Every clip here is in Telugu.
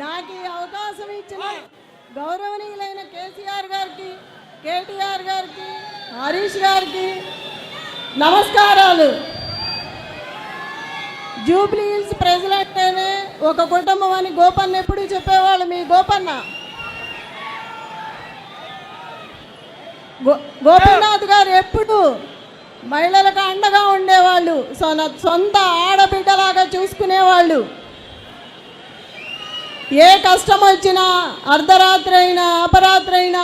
నాకు ఈ అవకాశం ఇచ్చిన గౌరవనీయులైన కేసీఆర్ గారికి, కేటీఆర్ గారికి, హరీష్ గారికి నమస్కారాలు. జూబ్లీ హిల్స్ ప్రజలంటేనే ఒక కుటుంబం అని గోపన్న ఎప్పుడు చెప్పేవాళ్ళు. మీ గోపన్న గోపీనాథ్ గారు ఎప్పుడు మహిళలకు అండగా ఉండేవాళ్ళు, సొంత ఆడబిడ్డలాగా చూసుకునేవాళ్ళు. ఏ కష్టం వచ్చినా అర్ధరాత్రి అయినా అపరాత్రి అయినా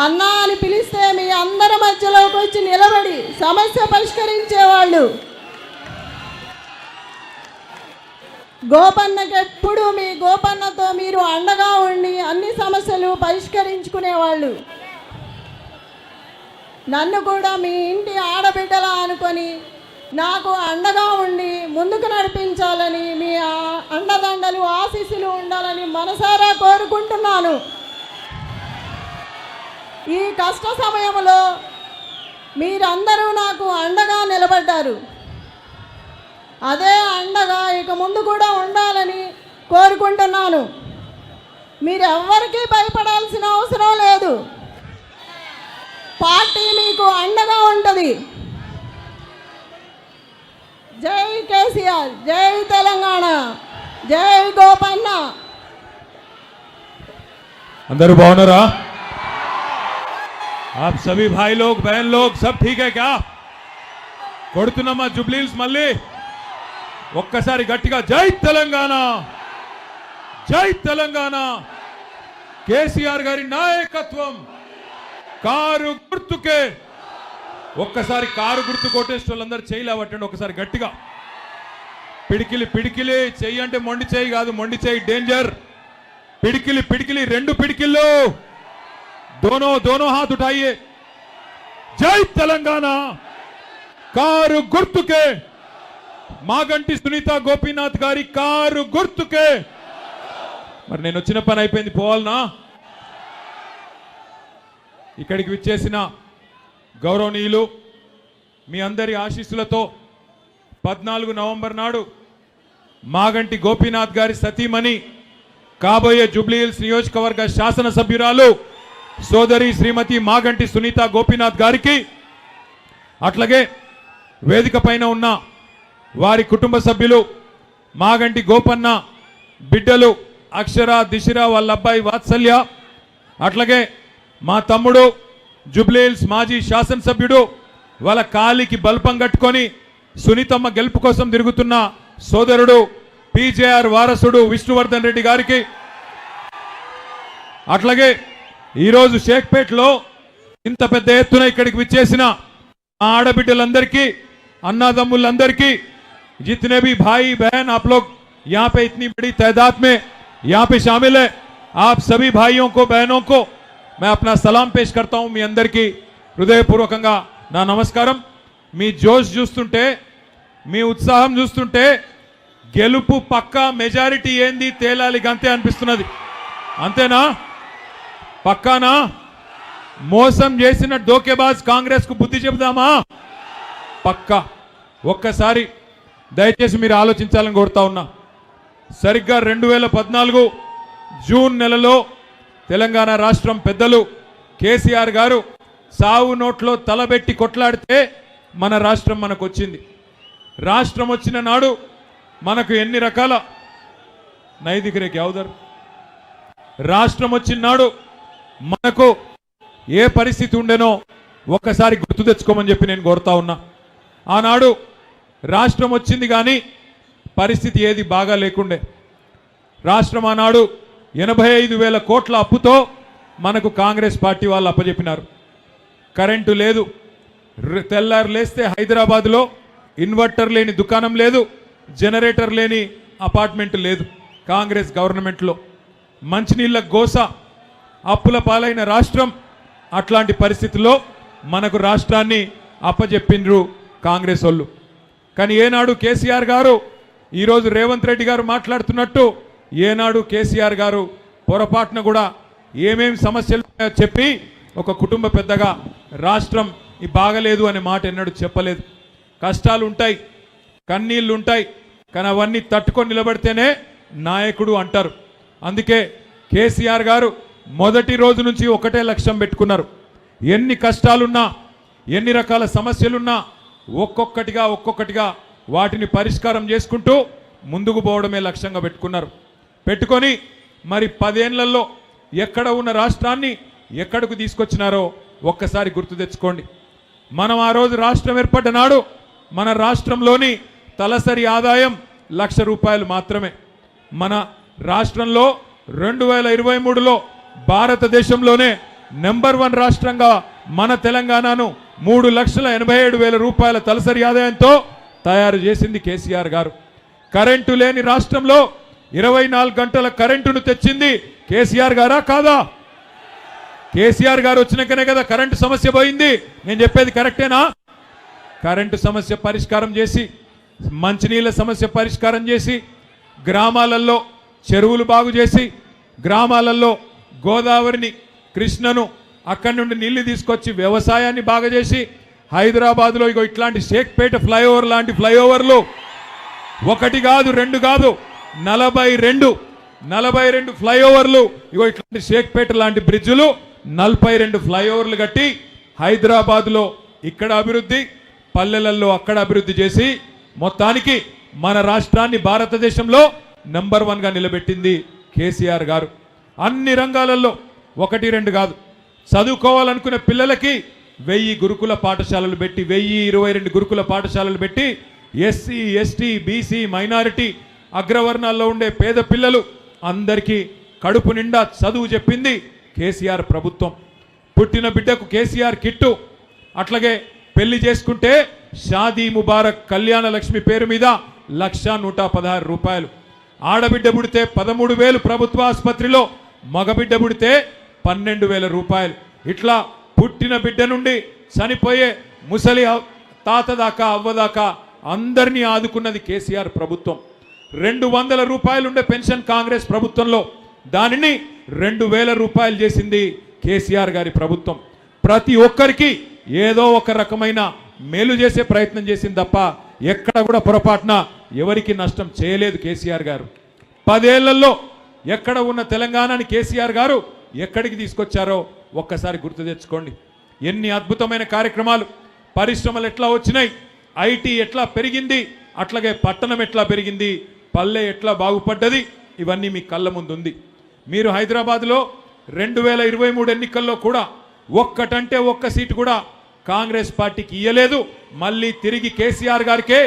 అన్నా అని పిలిస్తే మీ అందరి మధ్యలోకి వచ్చి నిలబడి సమస్య పరిష్కరించేవాళ్ళు. గోపన్నకి ఎప్పుడు మీ గోపన్నతో మీరు అండగా ఉండి అన్ని సమస్యలు పరిష్కరించుకునేవాళ్ళు. నన్ను కూడా మీ ఇంటి ఆడబిడ్డలా అనుకొని నాకు అండగా ఉండి ముందుకు నడిపించాలని, మీ అండదండలు ఆశీస్సులు ఉండాలని మనసారా కోరుకుంటున్నాను. ఈ కష్ట సమయంలో మీరందరూ నాకు అండగా నిలబడ్డారు. అదే అండగా ఇక ముందు కూడా ఉండాలని కోరుకుంటున్నాను. మీరెవ్వరికీ భయపడాల్సిన అవసరం లేదు. పార్టీ మీకు అండగా ఉంటుంది. జై కేసీఆర్, జై తెలంగాణ, జై గోపన్న. अंदर बावनरा आप सभी भाई लोग बहन लोग सब ठीक है क्या? కొడుతున్నమ్మా జూబ్లీ హిల్స్ మళ్ళీ ఒక్కసారి గట్టిగా జై తెలంగాణ, జై తెలంగాణ. కేసీఆర్ గారి నాయకత్వం కారు గుర్తుకే. ఒక్కసారి కారు గుర్తు కొట్టేసిన వాళ్ళందరూ చేయలేవట్టండి ఒకసారి గట్టిగా. పిడికిలి పిడికిలి చెయ్యి అంటే మొండి చెయ్యి కాదు, మొండి చెయ్యి డేంజర్. పిడికిలి పిడికిలి రెండు పిడికిళ్ళు, दोनों दोनों हाथ उठाइए. जय तेलंगाना. కారు గుర్తుకే మాగంటి సునీత గోపీనాథ్ గారి కారు గుర్తుకే. మరి నేను వచ్చిన పని అయిపోయింది, పోవాలనా? ఇక్కడికి విచ్చేసిన గౌరవనీయులు మీ అందరి ఆశీస్సులతో 14 నవంబర్ నాడు మాగంటి గోపీనాథ్ గారి సతీమణి కాబోయే జూబ్లీ హిల్స్ నియోజకవర్గ శాసనసభ్యురాలు సోదరి శ్రీమతి మాగంటి సునీత గోపీనాథ్ గారికి, అట్లాగే వేదిక పైన ఉన్న వారి కుటుంబ సభ్యులు, మాగంటి గోపన్న బిడ్డలు అక్షర, దిశర, వాళ్ళ అబ్బాయి వాత్సల్య, అట్లాగే మా తమ్ముడు జూబ్లీ హిల్స్ మాజీ శాసనసభ్యుడు వాళ్ళ కాలికి బల్పం కట్టుకొని సునీతమ్మ గెలుపు కోసం తిరుగుతున్న సోదరుడు పీజేఆర్ వారసుడు విష్ణువర్ధన్ రెడ్డి గారికి, అట్లాగే ఈరోజు షేక్పేట్లో ఇంత పెద్ద ఎత్తున ఇక్కడికి విచ్చేసిన ఆడబిడ్డలందరికీ, अन्नादम्मुलंदरिकी, जितने भी भाई बहन आप लोग यहाँ पे इतनी बड़ी तादाद में यहाँ पे शामिल है, आप सभी भाइयों को बहनों को मैं अपना सलाम पेश करता हूँ. मी अंदरिकी हृदयपूर्वకంగా నా నమస్కారం. మీ జోష్ చూస్తుంటే, మీ ఉత్సాహం చూస్తుంటే గెలుపు పక్కా, మెజారిటీ ఏంది తేలాలి గంతే అనిపిస్తున్నది. అంతేనా? పక్కానా? మోసం చేసిన డోకేబాజ్ కాంగ్రెస్ కు బుద్ధి చెబుదామా? పక్కా. ఒక్కసారి దయచేసి మీరు ఆలోచించాలని కోరుతా ఉన్నా. సరిగ్గా 2014 జూన్ నెలలో తెలంగాణ రాష్ట్రం పెద్దలు కేసీఆర్ గారు సావు నోట్లో తలబెట్టి కొట్లాడితే మన రాష్ట్రం మనకు వచ్చింది. రాష్ట్రం వచ్చిన నాడు మనకు ఎన్ని రకాల నైదికరేకి అవుదరు, రాష్ట్రం వచ్చిన నాడు మనకు ఏ పరిస్థితి ఉండేనో ఒక్కసారి గుర్తు తెచ్చుకోమని చెప్పి నేను కోరుతా ఉన్నా. ఆనాడు రాష్ట్రం వచ్చింది కానీ పరిస్థితి ఏది బాగా లేకుండే. రాష్ట్రం ఆనాడు 85,000 కోట్ల అప్పుతో మనకు కాంగ్రెస్ పార్టీ వాళ్ళు అప్పచెప్పినారు. కరెంటు లేదు, తెల్లారు లేస్తే హైదరాబాద్లో ఇన్వర్టర్ లేని దుకాణం లేదు, జనరేటర్ లేని అపార్ట్మెంట్ లేదు కాంగ్రెస్ గవర్నమెంట్లో. మంచినీళ్ళ గోస, అప్పుల పాలైన రాష్ట్రం. అట్లాంటి పరిస్థితుల్లో మనకు రాష్ట్రాన్ని అప్పచెప్పిండ్రు కాంగ్రెస్ వాళ్ళు. కానీ ఏనాడు కేసీఆర్ గారు, ఈరోజు రేవంత్ రెడ్డి గారు మాట్లాడుతున్నట్టు, ఏనాడు కేసీఆర్ గారు పొరపాటున కూడా ఏమేం సమస్యలు చెప్పి ఒక కుటుంబ పెద్దగా రాష్ట్రం ఈ బాగలేదు అనే మాట ఎన్నడూ చెప్పలేదు. కష్టాలు ఉంటాయి, కన్నీళ్లు ఉంటాయి, కానీ అవన్నీ తట్టుకొని నిలబడితేనే నాయకుడు అంటారు. అందుకే కేసీఆర్ గారు మొదటి రోజు నుంచి ఒకటే లక్ష్యం పెట్టుకున్నారు. ఎన్ని కష్టాలున్నా, ఎన్ని రకాల సమస్యలున్నా ఒక్కొక్కటిగా వాటిని పరిష్కారం చేసుకుంటూ ముందుకు పోవడమే లక్ష్యంగా పెట్టుకొని మరి 10 ఏళ్లలో ఎక్కడ ఉన్న రాష్ట్రాన్ని ఎక్కడకు తీసుకొచ్చినారో ఒక్కసారి గుర్తు తెచ్చుకోండి. మనం ఆ రోజు రాష్ట్రం ఏర్పడ్డ నాడు మన రాష్ట్రంలోని తలసరి ఆదాయం ₹1,00,000 మాత్రమే. మన రాష్ట్రంలో 2023లో భారతదేశంలోనే నెంబర్ 1 రాష్ట్రంగా మన తెలంగాణను ₹3,87,000 తలసరి ఆదాయంతో తయారు చేసింది కేసీఆర్ గారు. కరెంటు లేని రాష్ట్రంలో 24 గంటల కరెంటును తెచ్చింది కేసీఆర్ గారా కాదా? కేసీఆర్ గారు వచ్చినాకనే కదా కరెంటు సమస్య పోయింది. నేను చెప్పేది కరెక్టేనా? కరెంటు సమస్య పరిష్కారం చేసి, మంచినీళ్ళ సమస్య పరిష్కారం చేసి, గ్రామాలలో చెరువులు బాగు చేసి, గ్రామాలలో గోదావరిని, కృష్ణను అక్కడి నుండి నీళ్లు తీసుకొచ్చి వ్యవసాయాన్ని బాగా చేసి, హైదరాబాద్లో ఇగో ఇట్లాంటి షేక్పేట ఫ్లైఓవర్ లాంటి ఫ్లైఓవర్లు ఒకటి కాదు, 2 కాదు, 42 ఫ్లైఓవర్లు, ఇగో ఇట్లాంటి షేక్పేట లాంటి బ్రిడ్జులు 42 ఫ్లైఓవర్లు కట్టి హైదరాబాద్లో ఇక్కడ అభివృద్ధి, పల్లెలలో అక్కడ అభివృద్ధి చేసి మొత్తానికి మన రాష్ట్రాన్ని భారతదేశంలో నెంబర్ 1గా నిలబెట్టింది కేసీఆర్ గారు. అన్ని రంగాలలో 1, 2 కాదు, చదువుకోవాలనుకునే పిల్లలకి 1000 గురుకుల పాఠశాలలు పెట్టి, 1022 గురుకుల పాఠశాలలు పెట్టి ఎస్సీ, ఎస్టీ, బీసీ, మైనారిటీ, అగ్రవర్ణాల్లో ఉండే పేద పిల్లలు అందరికీ కడుపు నిండా చదువు చెప్పింది కేసీఆర్ ప్రభుత్వం. పుట్టిన బిడ్డకు కేసీఆర్ కిట్టు, అట్లాగే పెళ్లి చేసుకుంటే షాదీ ముబారక్ కళ్యాణ లక్ష్మి పేరు మీద ₹1,116. ఆడబిడ్డ పుడితే 13,000 ప్రభుత్వ ఆసుపత్రిలో, మగబిడ్డ పుడితే ₹12,000. ఇట్లా పుట్టిన బిడ్డ నుండి చనిపోయే ముసలి తాత దాకా, అవ్వ దాకా అందరినీ ఆదుకున్నది కేసీఆర్ ప్రభుత్వం. ₹200 ఉండే పెన్షన్ కాంగ్రెస్ ప్రభుత్వంలో దానిని ₹2,000 చేసింది కేసీఆర్ గారి ప్రభుత్వం. ప్రతి ఒక్కరికి ఏదో ఒక రకమైన మేలు చేసే ప్రయత్నం చేసింది తప్ప ఎక్కడ కూడా పొరపాటున ఎవరికి నష్టం చేయలేదు కేసీఆర్ గారు. 10 ఏళ్లలో ఎక్కడ ఉన్న తెలంగాణని కేసీఆర్ గారు ఎక్కడికి తీసుకొచ్చారో ఒక్కసారి గుర్తు తెచ్చుకోండి. ఎన్ని అద్భుతమైన కార్యక్రమాలు, పరిశ్రమలు ఎట్లా వచ్చినాయి, ఐటీ ఎట్లా పెరిగింది, అట్లాగే పట్టణం ఎట్లా పెరిగింది, పల్లె ఎట్లా బాగుపడ్డది, ఇవన్నీ మీ కళ్ళ ముందు ఉంది. మీరు హైదరాబాద్లో 2023 ఎన్నికల్లో కూడా ఒక్కటంటే ఒక్క సీటు కూడా కాంగ్రెస్ పార్టీకి ఇయ్యలేదు. మళ్ళీ తిరిగి కేసీఆర్ గారికే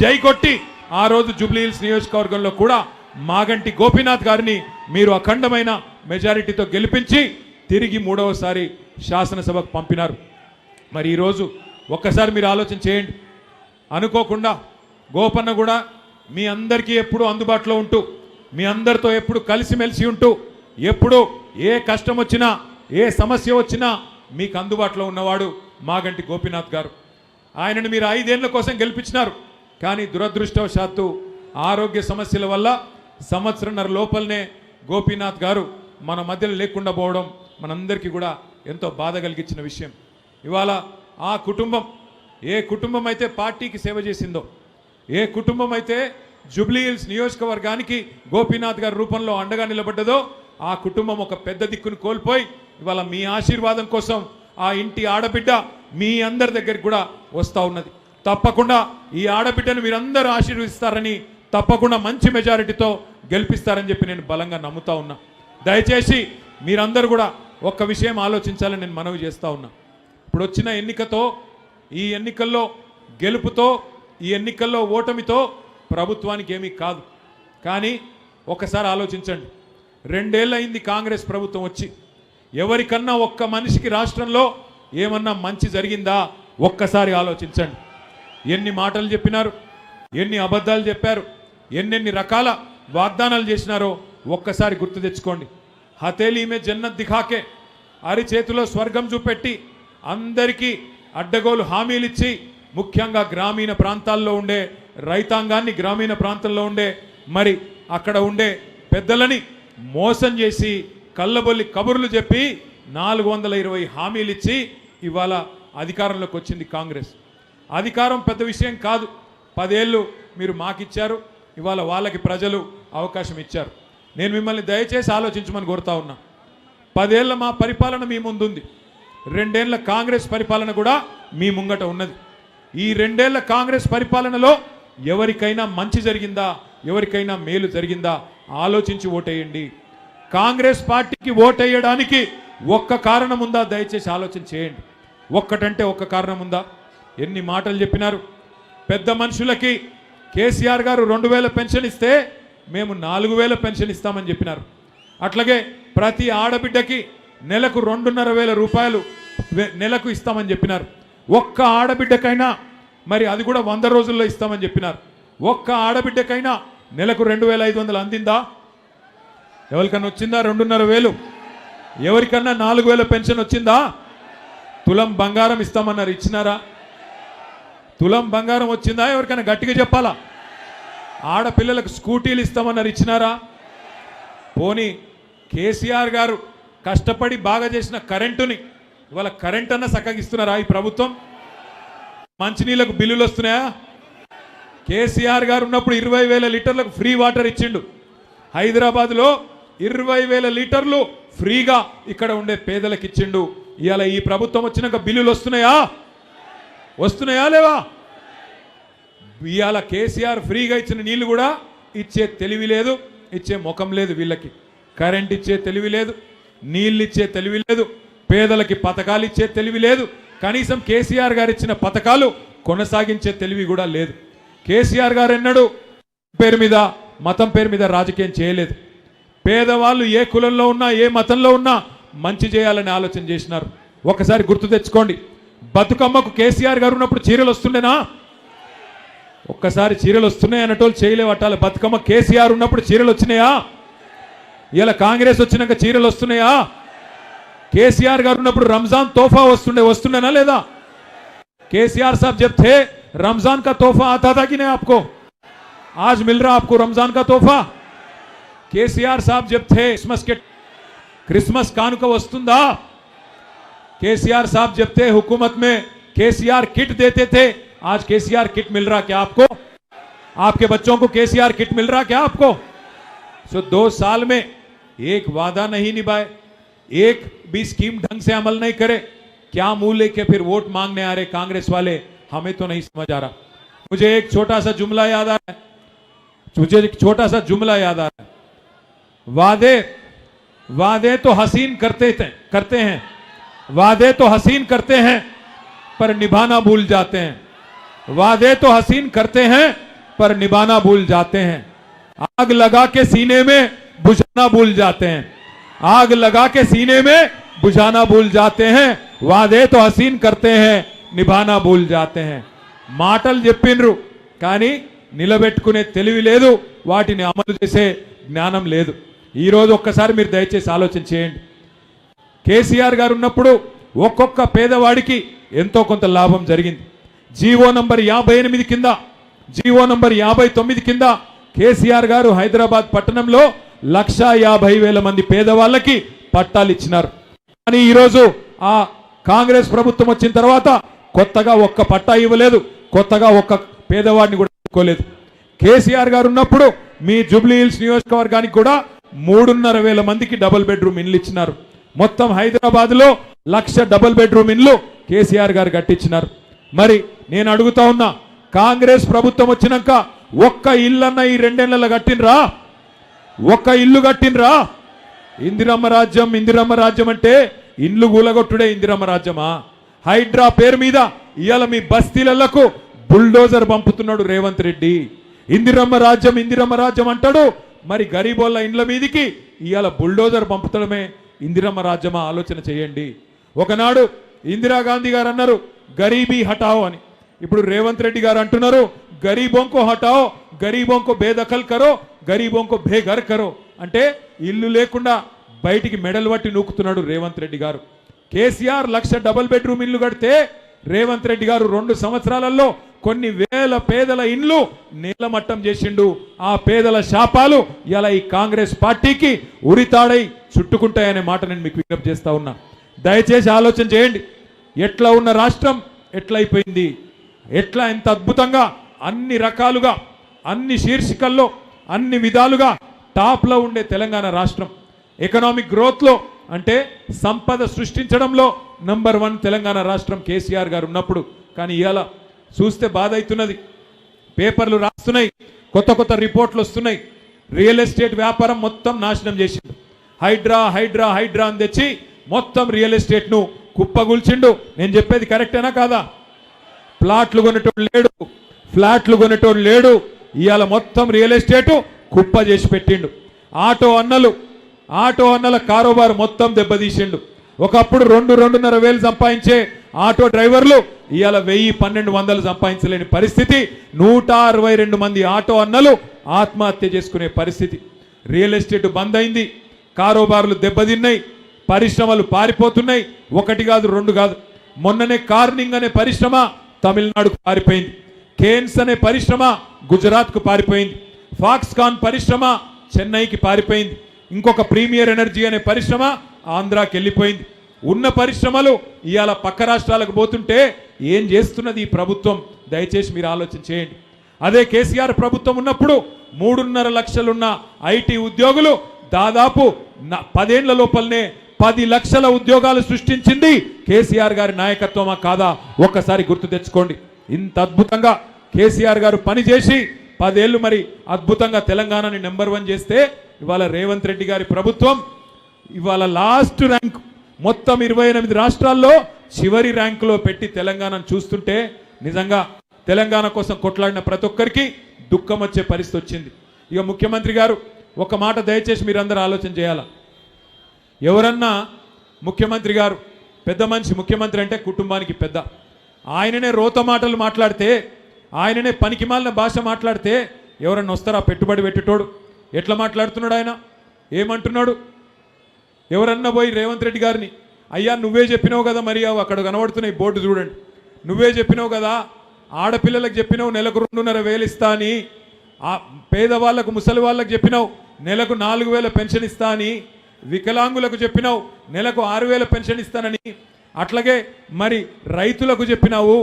జై కొట్టి ఆ రోజు జూబ్లీహిల్స్ నియోజకవర్గంలో కూడా మాగంటి గోపీనాథ్ గారిని మీరు అఖండమైన మెజారిటీతో గెలిపించి తిరిగి 3వసారి శాసనసభకు పంపినారు. మరి ఈరోజు ఒక్కసారి మీరు ఆలోచన చేయండి. అనుకోకుండా గోపన్న కూడా మీ అందరికీ ఎప్పుడు అందుబాటులో ఉంటూ, మీ అందరితో ఎప్పుడు కలిసిమెలిసి ఉంటూ, ఎప్పుడు ఏ కష్టం వచ్చినా, ఏ సమస్య వచ్చినా మీకు అందుబాటులో ఉన్నవాడు మాగంటి గోపీనాథ్ గారు. ఆయనను మీరు 5 ఏళ్ల కోసం గెలిపించినారు. కానీ దురదృష్టవశాత్తు ఆరోగ్య సమస్యల వల్ల 1.5 సంవత్సరం లోపలనే గోపీనాథ్ గారు మన మధ్యలో లేకుండా పోవడం మనందరికీ కూడా ఎంతో బాధ కలిగించిన విషయం. ఇవాళ ఆ కుటుంబం, ఏ కుటుంబం అయితే పార్టీకి సేవ చేసిందో, ఏ కుటుంబం అయితే జూబ్లీహిల్స్ నియోజకవర్గానికి గోపీనాథ్ గారి రూపంలో అండగా నిలబడ్డదో ఆ కుటుంబం ఒక పెద్ద దిక్కును కోల్పోయి ఇవాళ మీ ఆశీర్వాదం కోసం ఆ ఇంటి ఆడబిడ్డ మీ అందరి దగ్గరికి కూడా వస్తూ ఉన్నది. తప్పకుండా ఈ ఆడబిడ్డను మీరందరూ ఆశీర్వదిస్తారని, తప్పకుండా మంచి మెజారిటీతో గెలిపిస్తారని చెప్పి నేను బలంగా నమ్ముతా ఉన్నా. దయచేసి మీరందరూ కూడా ఒక్క విషయం ఆలోచించాలని నేను మనవి చేస్తూ ఉన్నా. ఇప్పుడు వచ్చిన ఎన్నికతో, ఈ ఎన్నికల్లో గెలుపుతో, ఈ ఎన్నికల్లో ఓటమితో ప్రభుత్వానికి ఏమీ కాదు. కానీ ఒకసారి ఆలోచించండి, 2 ఏళ్ళు అయింది కాంగ్రెస్ ప్రభుత్వం వచ్చి. ఎవరికన్నా ఒక్క మనిషికి రాష్ట్రంలో ఏమన్నా మంచి జరిగిందా ఒక్కసారి ఆలోచించండి. ఎన్ని మాటలు చెప్పినారు, ఎన్ని అబద్ధాలు చెప్పారు, ఎన్నెన్ని రకాల వాగ్దానాలు చేసినారో ఒక్కసారి గుర్తు తెచ్చుకోండి. హతేలీ మే జన్నత్ దిఖాకే, అరిచేతిలో స్వర్గం చూపెట్టి అందరికీ అడ్డగోలు హామీలు ఇచ్చి, ముఖ్యంగా గ్రామీణ ప్రాంతాల్లో ఉండే రైతాంగాన్ని, గ్రామీణ ప్రాంతంలో ఉండే మరి అక్కడ ఉండే పెద్దలని మోసం చేసి కళ్ళబొల్లి కబుర్లు చెప్పి 420 హామీలు ఇచ్చి ఇవాళ అధికారంలోకి వచ్చింది కాంగ్రెస్. అధికారం పెద్ద విషయం కాదు. 10 ఏళ్ళు మీరు మాకిచ్చారు, ఇవాళ వాళ్ళకి ప్రజలు అవకాశం ఇచ్చారు. నేను మిమ్మల్ని దయచేసి ఆలోచించమని కోరుతా ఉన్నా. 10 ఏళ్ల మా పరిపాలన మీ ముందుంది, 2 ఏళ్ల కాంగ్రెస్ పరిపాలన కూడా మీ ముంగట ఉన్నది. ఈ 2 ఏళ్ల కాంగ్రెస్ పరిపాలనలో ఎవరికైనా మంచి జరిగిందా, ఎవరికైనా మేలు జరిగిందా ఆలోచించి ఓటేయండి. కాంగ్రెస్ పార్టీకి ఓటేయడానికి ఒక్క కారణం ఉందా, దయచేసి ఆలోచన చేయండి. ఒక్కటంటే ఒక్క కారణం ఉందా? ఎన్ని మాటలు చెప్పినారు. పెద్ద మనుషులకి కేసీఆర్ గారు 2000 పెన్షన్ ఇస్తే మేము 4000 పెన్షన్ ఇస్తామని చెప్పినారు. అట్లాగే ప్రతి ఆడబిడ్డకి నెలకు 2500 రూపాయలు నెలకు ఇస్తామని చెప్పినారు. ఒక్క ఆడబిడ్డకైనా మరి అది కూడా 100 రోజుల్లో ఇస్తామని చెప్పినారు. ఒక్క ఆడబిడ్డకైనా నెలకు 2500 అందిందా? ఎవరికన్నా వచ్చిందా 2500? ఎవరికన్నా 4000 పెన్షన్ వచ్చిందా? తులం బంగారం ఇస్తామన్నారు, ఇచ్చినారా? తులం బంగారం వచ్చిందా? ఎవరికైనా గట్టిగా చెప్పాలా? ఆడపిల్లలకు స్కూటీలు ఇస్తామన్నారు, ఇచ్చినారా? పోనీ కేసీఆర్ గారు కష్టపడి బాగా చేసిన కరెంటుని ఇవాళ కరెంట్ అన్న సక్కగిస్తున్నారా ఈ ప్రభుత్వం? మంచినీళ్ళకు బిల్లులు వస్తున్నాయా? కేసీఆర్ గారు ఉన్నప్పుడు 20,000 లీటర్లకు ఫ్రీ వాటర్ ఇచ్చిండు. హైదరాబాద్లో 20,000 లీటర్లు ఫ్రీగా ఇక్కడ ఉండే పేదలకు ఇచ్చిండు. ఇవాళ ఈ ప్రభుత్వం వచ్చినాక బిల్లులు వస్తున్నాయా? వస్తున్నాయా లేవా? ఇవాళ కేసీఆర్ ఫ్రీగా ఇచ్చిన నీళ్లు కూడా ఇచ్చే తెలివి లేదు, ఇచ్చే ముఖం లేదు వీళ్ళకి. కరెంట్ ఇచ్చే తెలివి లేదు, నీళ్ళు ఇచ్చే తెలివి లేదు, పేదలకి పథకాలు ఇచ్చే తెలివి లేదు, కనీసం కేసీఆర్ గారు ఇచ్చిన పథకాలు కొనసాగించే తెలివి కూడా లేదు. కేసీఆర్ గారు ఎన్నడూ పేరు మీద మతం పేరు మీద రాజకీయం చేయలేదు. పేదవాళ్ళు ఏ కులంలో ఉన్నా ఏ మతంలో ఉన్నా మంచి చేయాలని ఆలోచన చేసినారు. ఒకసారి గుర్తు తెచ్చుకోండి, బతుకమ్మకు కేసీఆర్ గారు ఉన్నప్పుడు చీరలు వస్తుండేనా? ఒక్కసారి చీరలు వస్తున్నాయి అన్నటోళ్ళు చేయలేవట్టాలి. బతుకమ్మ కేసీఆర్ ఉన్నప్పుడు చీరలు వచ్చినాయా? ఇలా కాంగ్రెస్ వచ్చినాక చీరలు వస్తున్నాయా? కేసీఆర్ గారు ఉన్నప్పుడు రంజాన్ తోఫా వస్తుండేనా లేదా? కేసీఆర్ साहब जब थे रमजान का तोहफा आता था कि नहीं आपको? आज मिल रहा आपको रमजान का तोहफा? केसीआर साहब जब थे क्रिसमस कानुक वस्तुंदा? केसीआर साहब जब थे हुकूमत में केसीआर किट देते थे, आज केसीआर किट मिल रहा क्या आपको? आपके बच्चों को केसीआर किट मिल रहा क्या आपको? 2 साल में एक वादा नहीं निभाए, एक भी स्कीम ढंग से अमल नहीं करे, क्या मुंह लेके फिर वोट मांगने आ रहे कांग्रेस वाले, हमें तो नहीं समझ आ रहा। मुझे एक छोटा सा जुमला याद आ रहा है, वादे तो हसीन करते हैं, वादे तो हसीन करते हैं पर निभाना भूल जाते हैं, वादे तो हसीन करते हैं पर निभाना भूल जाते हैं, आग लगा के सीने में बुझाना भूल जाते हैं, आग लगा के सीने में बुझाना भूल जाते हैं, वादे तो हसीन करते हैं నిభానా భూల్ జాతే హై. మాటలు చెప్పిండ్రు కానీ నిలబెట్టుకునే తెలివి లేదు, వాటిని అమలు చేసే జ్ఞానం లేదు. ఈరోజు ఒక్కసారి మీరు దయచేసి ఆలోచన చేయండి. కేసీఆర్ గారు ఉన్నప్పుడు ఒక్కొక్క పేదవాడికి ఎంతో కొంత లాభం జరిగింది. జీవో నంబర్ 58 కింద, జీవో నంబర్ 59 కింద కేసీఆర్ గారు హైదరాబాద్ పట్టణంలో 150,000 మంది పేదవాళ్ళకి పట్టాలు ఇచ్చినారు. కానీ ఈరోజు ఆ కాంగ్రెస్ ప్రభుత్వం వచ్చిన తర్వాత కొత్తగా ఒక్క పట్టా ఇవ్వలేదు, కొత్తగా ఒక్క పేదవాడిని కూడా ఇవ్వలేదు. కేసీఆర్ గారు ఉన్నప్పుడు మీ జూబ్లీ హిల్స్ నియోజకవర్గానికి కూడా 3,500 మందికి డబుల్ బెడ్రూమ్ ఇండ్లు ఇచ్చినారు. మొత్తం హైదరాబాద్ లో 1,00,000 డబుల్ బెడ్రూమ్ ఇండ్లు కేసీఆర్ గారు కట్టించినారు. మరి నేను అడుగుతా ఉన్నా, కాంగ్రెస్ ప్రభుత్వం వచ్చినాక ఒక్క ఇల్లన్న ఈ 2 ఏళ్లలో కట్టినరా? ఒక్క ఇల్లు కట్టినరా? ఇందిరమ్మ రాజ్యం అంటే ఇండ్లు కూలగొట్టుడే ఇందిరమ్మ రాజ్యమా? హైడ్రా పేరు మీద ఇవాళ మీ బస్తీలకు బుల్డోజర్ పంపుతున్నాడు రేవంత్ రెడ్డి. ఇందిరమ్మ రాజ్యం అంటాడు, మరి గరీబోళ్ళ ఇండ్ల మీదికి ఇవాళ బుల్డోజర్ పంపుతడమే ఇందిరమ్మ రాజ్యమా? ఆలోచన చేయండి. ఒకనాడు ఇందిరాగాంధీ గారు అన్నారు గరీబీ హటాओ అని, ఇప్పుడు రేవంత్ రెడ్డి గారు అంటున్నారు గరీబోంకో హటాओ, గరీబోంకో బేదఖల్ కరో, గరీబోంకో బేఘర్ కరో. అంటే ఇల్లు లేకుండా బయటికి మెడల్ పట్టి నూకుతున్నాడు రేవంత్ రెడ్డి గారు. కేసీఆర్ 1,00,000 డబుల్ బెడ్రూమ్ ఇల్లు కడితే రేవంత్ రెడ్డి గారు 2 సంవత్సరాలలో కొన్ని వేల పేదల ఇండ్లు నేలమట్టం చేసిండు. ఆ పేదల శాపాలు ఇలా ఈ కాంగ్రెస్ పార్టీకి ఉరితాడై చుట్టుకుంటాయనే మాట నేను మీకు విజ్ఞప్తి చేస్తా ఉన్నా. దయచేసి ఆలోచన చేయండి. ఎట్లా ఉన్న రాష్ట్రం ఎట్లయిపోయింది, ఎట్లా ఎంత అద్భుతంగా అన్ని రకాలుగా అన్ని శీర్షికల్లో అన్ని విధాలుగా టాప్లో ఉండే తెలంగాణ రాష్ట్రం. ఎకనామిక్ గ్రోత్లో అంటే సంపద సృష్టించడంలో నంబర్ 1 తెలంగాణ రాష్ట్రం కేసీఆర్ గారు ఉన్నప్పుడు. కానీ ఇవాళ చూస్తే బాధ అవుతున్నది. పేపర్లు రాస్తున్నాయి, కొత్త కొత్త రిపోర్ట్లు వస్తున్నాయి. రియల్ ఎస్టేట్ వ్యాపారం మొత్తం నాశనం చేసిండు. హైడ్రా హైడ్రా హైడ్రా అని తెచ్చి మొత్తం రియల్ ఎస్టేట్ను కుప్పగూల్చిండు. నేను చెప్పేది కరెక్టేనా కాదా? ప్లాట్లు కొనేటోడు లేడు, ఫ్లాట్లు కొనేటోడు లేడు. ఇవాళ మొత్తం రియల్ ఎస్టేటు కుప్ప చేసి పెట్టిండు. ఆటో అన్నల కారోబార్ మొత్తం దెబ్బతీసిండు. ఒకప్పుడు 2-2.5 వేలు సంపాదించే ఆటో డ్రైవర్లు ఇవాళ 1000-1200 సంపాదించలేని పరిస్థితి. 162 మంది ఆటో అన్నలు ఆత్మహత్య చేసుకునే పరిస్థితి. రియల్ ఎస్టేట్ బంద్ అయింది, కారోబార్లు దెబ్బతిన్నాయి, పరిశ్రమలు పారిపోతున్నాయి. 1 కాదు 2 కాదు. మొన్ననే కార్నింగ్ అనే పరిశ్రమ తమిళనాడుకు పారిపోయింది. కేన్స్ అనే పరిశ్రమ గుజరాత్కు పారిపోయింది. ఫాక్స్కాన్ పరిశ్రమ చెన్నైకి పారిపోయింది. ఇంకొక ప్రీమియర్ ఎనర్జీ అనే పరిశ్రమ ఆంధ్రాకి వెళ్ళిపోయింది. ఉన్న పరిశ్రమలు ఇవాళ పక్క రాష్ట్రాలకు పోతుంటే ఏం చేస్తున్నది ఈ ప్రభుత్వం? దయచేసి మీరు ఆలోచన చేయండి. అదే కేసీఆర్ ప్రభుత్వం ఉన్నప్పుడు 3.5 లక్షలున్న ఐటీ ఉద్యోగులు దాదాపు 10 ఏళ్ల లోపలనే 10 లక్షల ఉద్యోగాలు సృష్టించింది కేసీఆర్ గారి నాయకత్వమా కాదా? ఒక్కసారి గుర్తు తెచ్చుకోండి. ఇంత అద్భుతంగా కేసీఆర్ గారు పనిచేసి 10 ఏళ్ళు మరి అద్భుతంగా తెలంగాణని నెంబర్ 1 చేస్తే ఇవాళ రేవంత్ రెడ్డి గారి ప్రభుత్వం ఇవాళ లాస్ట్ ర్యాంక్ మొత్తం 28 రాష్ట్రాల్లో చివరి ర్యాంకులో పెట్టి తెలంగాణను చూస్తుంటే నిజంగా తెలంగాణ కోసం కొట్లాడిన ప్రతి ఒక్కరికి దుఃఖం వచ్చే పరిస్థితి వచ్చింది. ఇక ముఖ్యమంత్రి గారు ఒక మాట దయచేసి మీరందరూ ఆలోచన చేయాల. ఎవరన్నా ముఖ్యమంత్రి గారు పెద్ద మనిషి, ముఖ్యమంత్రి అంటే కుటుంబానికి పెద్ద, ఆయననే రోత మాటలు మాట్లాడితే, ఆయననే పనికిమాలిన భాష మాట్లాడితే ఎవరన్నా వస్తారా? పెట్టుబడి పెట్టేటోడు ఎట్లా మాట్లాడుతున్నాడు? ఆయన ఏమంటున్నాడు? ఎవరన్నా పోయి రేవంత్ రెడ్డి గారిని, అయ్యా నువ్వే చెప్పినావు కదా, మరి అక్కడ కనబడుతున్నాయి బోర్డు చూడండి, నువ్వే చెప్పినావు కదా, ఆడపిల్లలకు చెప్పినావు నెలకు 2.5 వేలు ఇస్తా అని, ఆ పేదవాళ్లకు ముసలి వాళ్ళకు చెప్పినావు నెలకు 4,000 పెన్షన్ ఇస్తా అని, వికలాంగులకు చెప్పినావు నెలకు 6,000 పెన్షన్ ఇస్తానని, అట్లాగే మరి రైతులకు చెప్పినావు,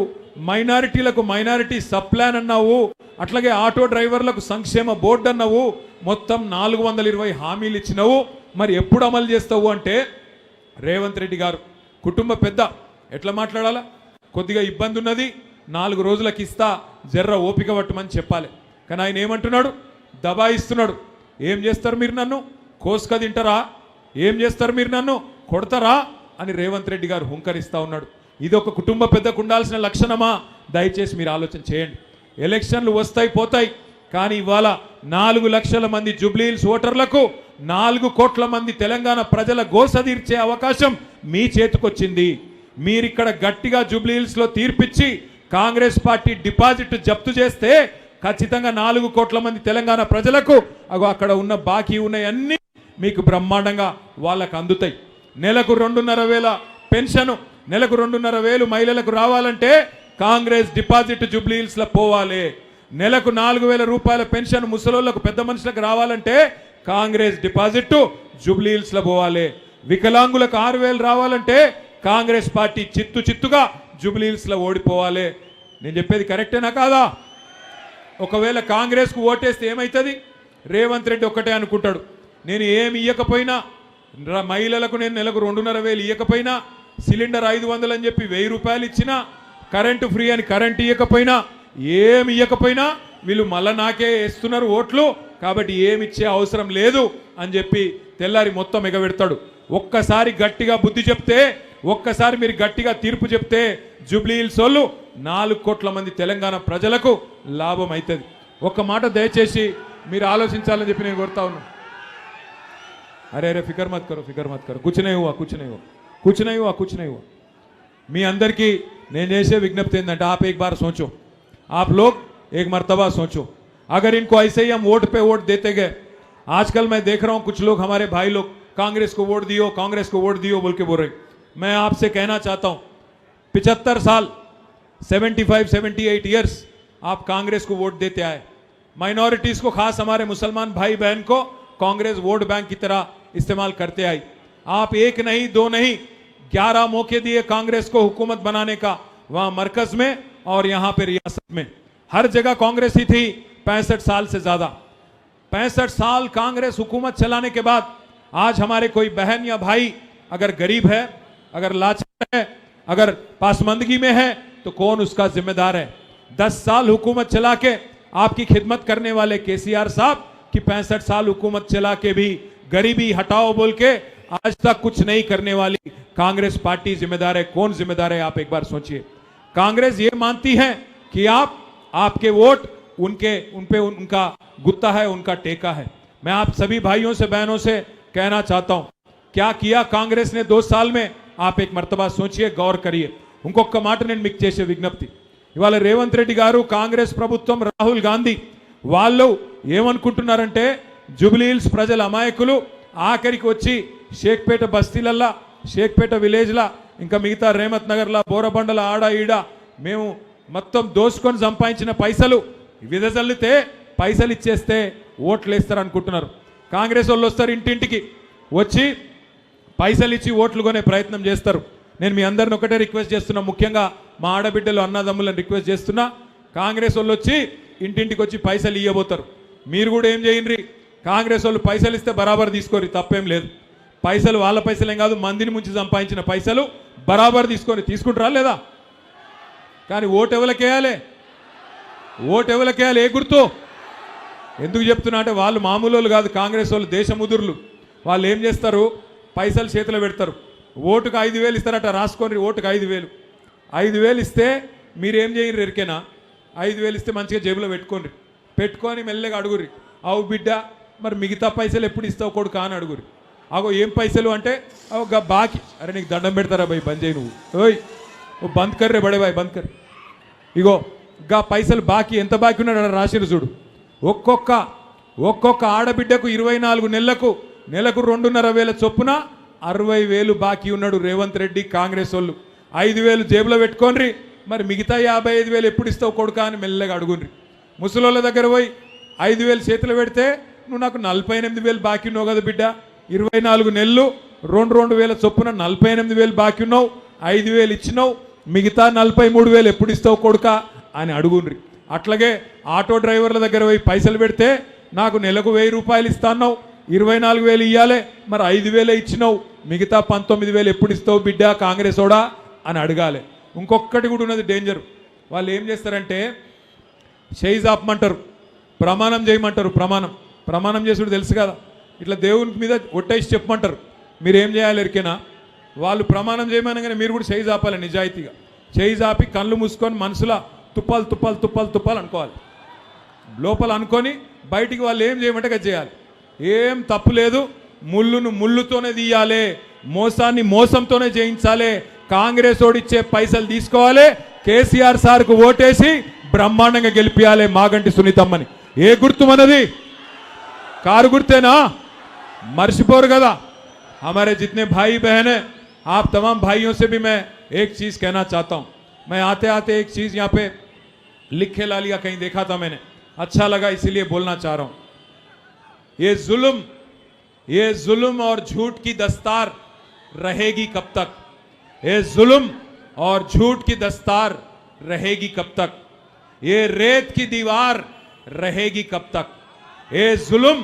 మైనారిటీలకు మైనారిటీ సప్లాన్ అన్నావు, అట్లాగే ఆటో డ్రైవర్లకు సంక్షేమ బోర్డు అన్నావు, మొత్తం 420 హామీలు ఇచ్చినావు. మరి ఎప్పుడు అమలు చేస్తావు అంటే రేవంత్ రెడ్డి గారు కుటుంబ పెద్ద ఎట్లా మాట్లాడాలా? కొద్దిగా ఇబ్బంది ఉన్నది, 4 రోజులకు ఇస్తా, జర్ర ఓపిక పట్టమని చెప్పాలి. కానీ ఆయన ఏమంటున్నాడు? దబాయిస్తున్నాడు. ఏం చేస్తారు మీరు నన్ను? కోసుక తింటారా? ఏం చేస్తారు మీరు నన్ను? కొడతారా అని రేవంత్ రెడ్డి గారు హుంకరిస్తా ఉన్నాడు. ఇది ఒక కుటుంబ పెద్దకు ఉండాల్సిన లక్షణమా? దయచేసి మీరు ఆలోచన చేయండి. ఎలక్షన్లు వస్తాయి పోతాయి, కానీ ఇవాళ 4 లక్షల మంది జూబ్లీహిల్స్ ఓటర్లకు 4 కోట్ల మంది తెలంగాణ ప్రజల గోస తీర్చే అవకాశం మీ చేతికొచ్చింది. మీరిక్కడ గట్టిగా జూబ్లీహిల్స్లో తీర్పిచ్చి కాంగ్రెస్ పార్టీ డిపాజిట్ జప్తు చేస్తే ఖచ్చితంగా 4 కోట్ల మంది తెలంగాణ ప్రజలకు అక్కడ ఉన్న బాకీ ఉన్నాయన్నీ మీకు బ్రహ్మాండంగా వాళ్ళకు అందుతాయి. నెలకు 2.5 వేల పెన్షన్, నెలకు 2.5 వేలు మహిళలకు రావాలంటే కాంగ్రెస్ డిపాజిట్ జూబ్లీహిల్స్లో పోవాలి. నెలకు 4,000 రూపాయల పెన్షన్ ముసలోళ్లకు పెద్ద మనుషులకు రావాలంటే కాంగ్రెస్ డిపాజిట్ జూబ్లీహిల్స్లో పోవాలి. వికలాంగులకు 6,000 రావాలంటే కాంగ్రెస్ పార్టీ చిత్తుగా జూబ్లీహిల్స్లో ఓడిపోవాలి. నేను చెప్పేది కరెక్టేనా కాదా? ఒకవేళ కాంగ్రెస్కు ఓటేస్తే ఏమవుతుంది? రేవంత్ రెడ్డి ఒక్కటే అనుకుంటాడు, నేను ఏమి ఇవ్వకపోయినా, మహిళలకు నేను నెలకు 2.5 వేలు ఇవ్వకపోయినా, సిలిండర్ 500 అని చెప్పి 1000 రూపాయలు ఇచ్చినా, కరెంటు ఫ్రీ అని కరెంటు ఇవ్వకపోయినా, ఏమి ఇవ్వకపోయినా వీళ్ళు మళ్ళా నాకే వేస్తున్నారు ఓట్లు, కాబట్టి ఏమి ఇచ్చే అవసరం లేదు అని చెప్పి తెల్లారి మొత్తం ఎగబెడతాడు. ఒక్కసారి గట్టిగా బుద్ధి చెప్తే, ఒక్కసారి మీరు గట్టిగా తీర్పు చెప్తే జూబ్లీహిల్స్ వాళ్ళు 4 కోట్ల మంది తెలంగాణ ప్రజలకు లాభం అవుతుంది. ఒక్క మాట దయచేసి మీరు ఆలోచించాలని చెప్పి నేను కోరుతా ఉన్నాను. అరే ఫికర్ మత్ కరో కుచ్ నహీ హువా. మీ అందరికీ నేను చేసే విజ్ఞప్తి ఏంటంటే आप एक बार सोचो, आप लोग एक मर्तबा सोचो, अगर इनको ऐसे ही हम वोट पे वोट देते गए, आजकल मैं देख रहा हूं कुछ लोग हमारे भाई लोग कांग्रेस को वोट दियो बोल के बोल रहे। मैं आपसे कहना चाहता हूं 75 साल 75-78 ईयर्स आप कांग्रेस को वोट देते आए। माइनॉरिटीज को, खास हमारे मुसलमान भाई बहन को कांग्रेस वोट बैंक की तरह इस्तेमाल करते आई। आप 1 नहीं 2 नहीं 11 मौके दिए कांग्रेस को हुकूमत बनाने का, वहां मरकज में और यहां पे रियासत में हर जगह कांग्रेस ही थी 65 साल से ज्यादा। 65 साल कांग्रेस हुकूमत चलाने के बाद आज हमारे कोई बहन या भाई अगर गरीब है, अगर लाचार है, अगर पासमंदगी में है, तो कौन उसका जिम्मेदार है? 10 साल हुकूमत चला के आपकी खिदमत करने वाले केसीआर साहब की 65 साल हुकूमत चला के भी गरीबी हटाओ बोल के आज तक कुछ नहीं करने वाली कांग्रेस पार्टी जिम्मेदार है। कौन जिम्मेदार है? आप एक बार सोचिए। कांग्रेस ये मानती है कि आपके वोट उनका गुत्ता है, उनका टेका है। मैं आप सभी भाइयों से बहनों से कहना चाहता हूं, क्या किया कांग्रेस ने 2 साल में? आप एक मर्तबा सोचिए, गौर करिए। ఇంకొక మాట నేను మీకు చేసే విజ్ఞప్తి, ఇవాళ రేవంత్ రెడ్డి గారు, కాంగ్రెస్ ప్రభుత్వం, రాహుల్ గాంధీ వాళ్ళు ఏమనుకుంటున్నారంటే జూబ్లీ హిల్స్ ప్రజల అమాయకులు ఆఖరికి వచ్చి షేక్పేట బస్తీలల్లా, షేక్పేట విలేజ్లా, ఇంకా మిగతా రేమత్ నగర్లా, బోరబండల ఆడ ఈడ మేము మొత్తం దోసుకొని సంపాదించిన పైసలు విదజల్లితే పైసలు ఇచ్చేస్తే ఓట్లు వేస్తారు అనుకుంటున్నారు. కాంగ్రెస్ వాళ్ళు వస్తారు, ఇంటింటికి వచ్చి పైసలు ఇచ్చి ఓట్లు కొనే ప్రయత్నం చేస్తారు. నేను మీ అందరిని ఒకటే రిక్వెస్ట్ చేస్తున్నా, ముఖ్యంగా మా ఆడబిడ్డలు అన్నదమ్ములను రిక్వెస్ట్ చేస్తున్నా, కాంగ్రెస్ వాళ్ళు వచ్చి ఇంటింటికి వచ్చి పైసలు ఇవ్వబోతారు. మీరు కూడా ఏం చేయండి, కాంగ్రెస్ వాళ్ళు పైసలు ఇస్తే బరాబర్ తీసుకోరు, తప్పేం లేదు. పైసలు వాళ్ళ పైసలేం కాదు, మందిని ముంచి సంపాదించిన పైసలు బరాబర్ తీసుకుంటారా లేదా? కానీ ఓటు ఎవరికేయాలి? ఓటు ఎవరికేయాలి? ఏ గుర్తు? ఎందుకు చెప్తున్నా అంటే వాళ్ళు మామూలు వాళ్ళు కాదు, కాంగ్రెస్ వాళ్ళు దేశముదురులు. వాళ్ళు ఏం చేస్తారు, పైసలు చేతిలో పెడతారు. ఓటుకు 5,000 ఇస్తారట, రాసుకోండి. ఓటుకు 5,000. 5,000 ఇస్తే మీరేం చేయరు ఎరికేనా? 5,000 ఇస్తే మంచిగా జేబులో పెట్టుకొని మెల్లగా అడుగురి, అవు బిడ్డ మరి మిగతా పైసలు ఎప్పుడు ఇస్తావు కొడుకా అని అడుగురి. అగో ఏం పైసలు అంటే అవు గా బాకీ. అరే నీకు దండం పెడతారా భయ్, బంద్ చేయి నువ్వు. ఓయ్ ఓ బంద్ కర్రే బడే బాయ్, బంద్ కర్. ఇగో గా పైసలు బాకీ, ఎంత బాకీ ఉన్నాడు రాసిరు చూడు. ఒక్కొక్క ఆడబిడ్డకు 24 నెలలకు 2,500 చొప్పున 60,000 బాకీ ఉన్నాడు రేవంత్ రెడ్డి, కాంగ్రెస్ వాళ్ళు. 5,000 జేబులో పెట్టుకోండి, మరి మిగతా 55,000 ఎప్పుడు ఇస్తావు కొడుకా అని మెల్లగా అడుగుండ్రి. ముసలోళ్ళ దగ్గర పోయి 5,000 చేతులు పెడితే నువ్వు నాకు 48,000 బాకీ ఉన్నావు కదా బిడ్డ, 24 నెలలు 2,000 చొప్పున 48,000 బాకీ ఉన్నావు, 5,000 ఇచ్చినావు, మిగతా 43,000 ఎప్పుడు ఇస్తావు కొడుకా అని అడుగుండ్రి. అట్లాగే ఆటో డ్రైవర్ల దగ్గర పోయి పైసలు పెడితే నాకు నెలకు 1,000 రూపాయలు ఇస్తాన్నావు, 24,000 ఇవ్వాలి, మరి 5,000 ఇచ్చినావు, మిగతా 19,000 ఎప్పుడు ఇస్తావు బిడ్డ కాంగ్రెస్ ఓడా అని అడగాలి. ఇంకొకటి కూడా ఉన్నది డేంజర్. వాళ్ళు ఏం చేస్తారంటే షైజ్ ఆపమంటారు, ప్రమాణం చేయమంటారు. ప్రమాణం చేసుడు తెలుసు కదా, ఇట్లా దేవుని మీద ఒట్టేసి చెప్పమంటారు. మీరు ఏం చేయాలి ఎరికేనా? వాళ్ళు ప్రమాణం చేయమనగానే మీరు కూడా షైజ్ ఆపాలి, నిజాయితీగా షైజ్ ఆపి కళ్ళు మూసుకొని మనసులో తుప్పాలు అనుకోవాలి. లోపల అనుకొని బయటికి వాళ్ళు ఏం చేయమంటే అది చేయాలి. ఏం తప్పు లేదు, ముళ్ళును ముళ్ళుతోనే తీయాలి, మోసాన్ని మోసంతోనే చేయించాలి. కాంగ్రెస్ ఓడిచ్చే పైసలు తీసుకోవాలి, కేసీఆర్ సార్కు ఓటేసి బ్రహ్మాండంగా గెలిపియాలి మాగంటి సునీతమ్మని. ఏ గుర్తు మనది? కారు గుర్తేనా? మర్చిపోరు కదా. हमारे जितने भाई बहन हैं, आप तमाम भाइयों से भी मैं एक चीज कहना चाहता हूं. मैं आते आते एक चीज यहाँ पे लिखे ला लिया, कहीं देखा था मैंने, अच्छा लगा इसीलिए बोलना चाह रहा हूं. ये जुल्म और झूठ की दस्तार रहेगी कब तक? ये जुल्म और झूठ की दस्तार रहेगी कब तक? ये रेत की दीवार रहेगी कब तक? ये जुल्म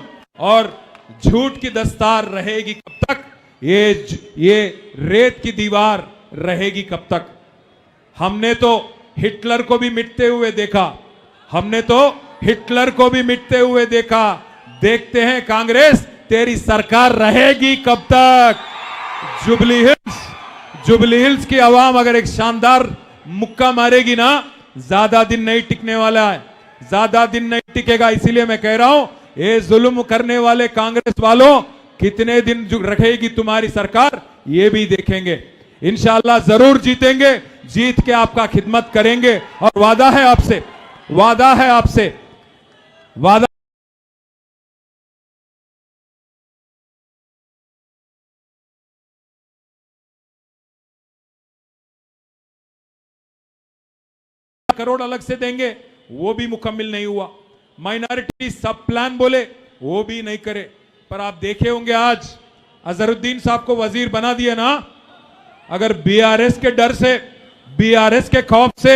और झूठ की दस्तार रहेगी कब तक? ये रेत की दीवार रहेगी कब तक? हमने तो हिटलर को भी मिटते हुए देखा, देखते हैं कांग्रेस तेरी सरकार रहेगी कब तक? जुबली हिल्स की आवाम अगर एक शानदार मुक्का मारेगी ना, ज्यादा दिन नहीं टिकने वाला है, ज्यादा दिन नहीं टिकेगा. इसीलिए मैं कह रहा हूं, ये जुल्म करने वाले कांग्रेस वालों कितने दिन रखेगी तुम्हारी सरकार, ये भी देखेंगे. इंशाअल्लाह जरूर जीतेंगे, जीत के आपका खिदमत करेंगे. और वादा है आपसे करोड़ अलग से देंगे, वो भी मुकम्मिल नहीं हुआ. माइनॉरिटी सब प्लान बोले, वो भी नहीं करे. पर आप देखे होंगे आज अजहरुद्दीन साहब को वजीर बना दिए ना. अगर बीआरएस के डर से, बीआरएस के खौफ से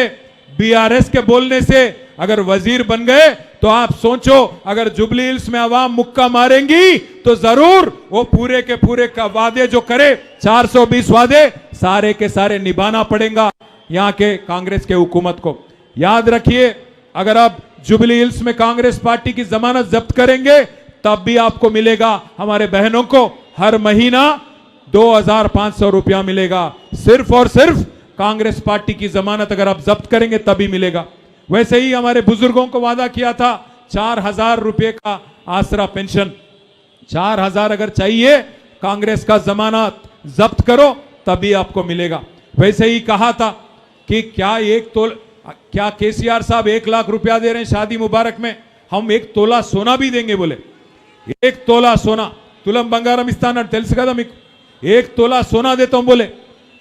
बीआरएस के बोलने से अगर वजीर बन गए तो आप सोचो, अगर जुबली हिल्स में आवाम मुक्का मारेंगी तो जरूर वो पूरे के पूरे का वादे जो करे 420 वादे सारे के सारे निभाना पड़ेगा यहां के कांग्रेस के हुकूमत को। याद रखिए, अगर आप जुबली हिल्स में कांग्रेस पार्टी की जमानत जब्त करेंगे तब भी आपको मिलेगा, हमारे बहनों को हर महीना 2500 रुपया मिलेगा। सिर्फ और सिर्फ कांग्रेस पार्टी की जमानत अगर आप जब्त करेंगे तभी मिलेगा। वैसे ही हमारे बुजुर्गों को वादा किया था 4000 रुपए का आसरा पेंशन, 4000 अगर चाहिए कांग्रेस का जमानत जब्त करो तभी आपको मिलेगा। वैसे ही कहा था कि क्या केसीआर साहब 1 लाख रुपया दे रहे हैं शादी मुबारक में, हम 1 तोला सोना भी देंगे बोले। 1 तोला सोना, तुलम बंगारम इस्तान तेलुसु कदा मीकु, 1 तोला सोना देता हूं बोले।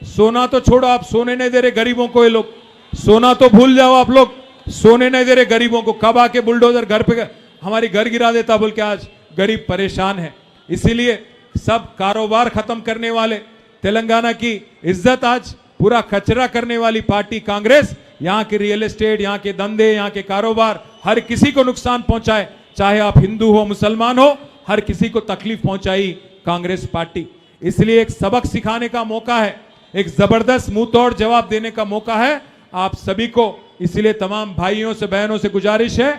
सोना तो छोड़ो, आप सोने नहीं दे रहे गरीबों को, ये लोग सोना तो भूल जाओ, आप लोग सोने नहीं दे रहे गरीबों को। कब आके बुलडोजर घर पे हमारी घर गिरा देता बोल के आज गरीब परेशान है। इसीलिए सब कारोबार खत्म करने वाले, तेलंगाना की इज्जत आज पूरा कचरा करने वाली पार्टी कांग्रेस, यहां के रियल एस्टेट, यहां के धंधे, यहां के कारोबार, हर किसी को नुकसान पहुंचाए, चाहे आप हिंदू हो मुसलमान हो, हर किसी को तकलीफ पहुंचाई कांग्रेस पार्टी। इसलिए एक सबक सिखाने का मौका है, एक जबरदस्त मुंह तोड़ जवाब देने का मौका है आप सभी को। इसलिए तमाम भाइयों से बहनों से गुजारिश है,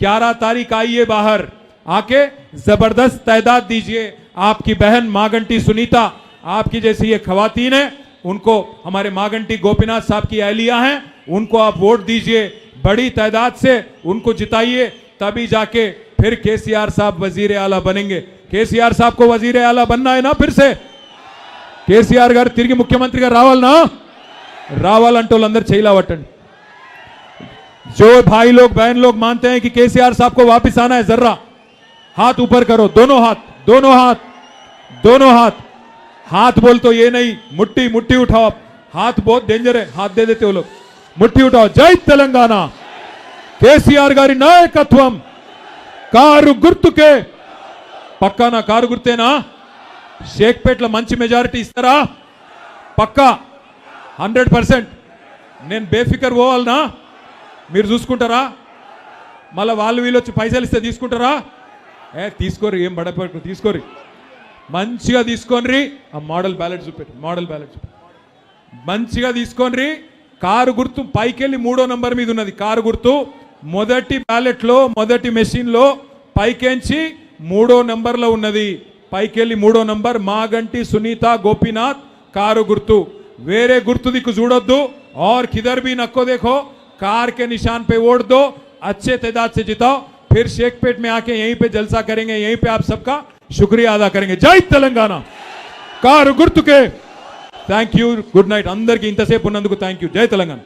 11 तारीख आइए बाहर, आके जबरदस्त तादाद दीजिए। आपकी बहन मागंटी सुनीता, आपकी जैसी ये खवातीन है, उनको हमारे मागंटी गोपीनाथ साहब की अहलिया हैं, उनको आप वोट दीजिए, बड़ी तादाद से उनको जिताइए, तभी जाके फिर केसीआर साहब वजीर आला बनेंगे। केसीआर साहब को वजीर आला बनना है ना, फिर से కేసీఆర్ గారు తిరిగి ముఖ్యమంత్రిగా రావాలనా? రావాలంటే వాళ్ళందరూ చేయలావటండి। जो भाई लोग बहन लोग मानते हैं कि केसीआर साहब को वापस आना है, जर्रा हाथ ऊपर करो, दोनों हाथ, दोनों हाथ, दोनों हाथ। हाथ बोल तो ये नहीं, मुट्ठी मुट्ठी उठाओ आप, हाथ बहुत डेंजर है, हाथ दे देते हो लोग, मुट्ठी उठाओ। जय तेलंगाना, కేసీఆర్ గారి నాయకత్వం, కారు గుర్తుకే, పక్కానా కారు గుర్తేనా? షేక్పేట్లో మంచి మెజారిటీ ఇస్తారా? పక్కా 100%। నేను బేఫికర్ పోవాలనా? మీరు చూసుకుంటారా? మళ్ళీ వాళ్ళు వీళ్ళు వచ్చి పైసలు ఇస్తే తీసుకుంటారా? తీసుకోరు, ఏం బడపడు తీసుకోరు, మంచిగా తీసుకోండి। ఆ మోడల్ బ్యాలెట్ చూపెట్టు, మోడల్ బ్యాలెట్ చూపెట్టు, మంచిగా తీసుకోండి। కారు గుర్తు పైకెళ్ళి 3వ నంబర్ మీద ఉన్నది కారు గుర్తు, మొదటి బ్యాలెట్లో మొదటి మెషిన్లో పైకెంచి 3వ నంబర్లో ఉన్నది, పైకెళ్ళి 3వ నంబర్ మాగంటి సునీత గోపీనాథ్ కారు గుర్తు, వేరే గుర్తు దిక్కు చూడొద్దు। और किधर भी नको देखो, कार के निशान पे वोट दो, अच्छे तादाद से जिताओ, फिर शेखपेट में आके यहीं पे जलसा करेंगे, यहीं पे आप सबका शुक्रिया अदा करेंगे। जय तेलंगाना, కారు గుర్తుకే। థ్యాంక్ యూ, గుడ్ నైట్ అందరికీ, ఇంతసేపు ఉన్నందుకు థ్యాంక్ యూ। జై తెలంగాణ।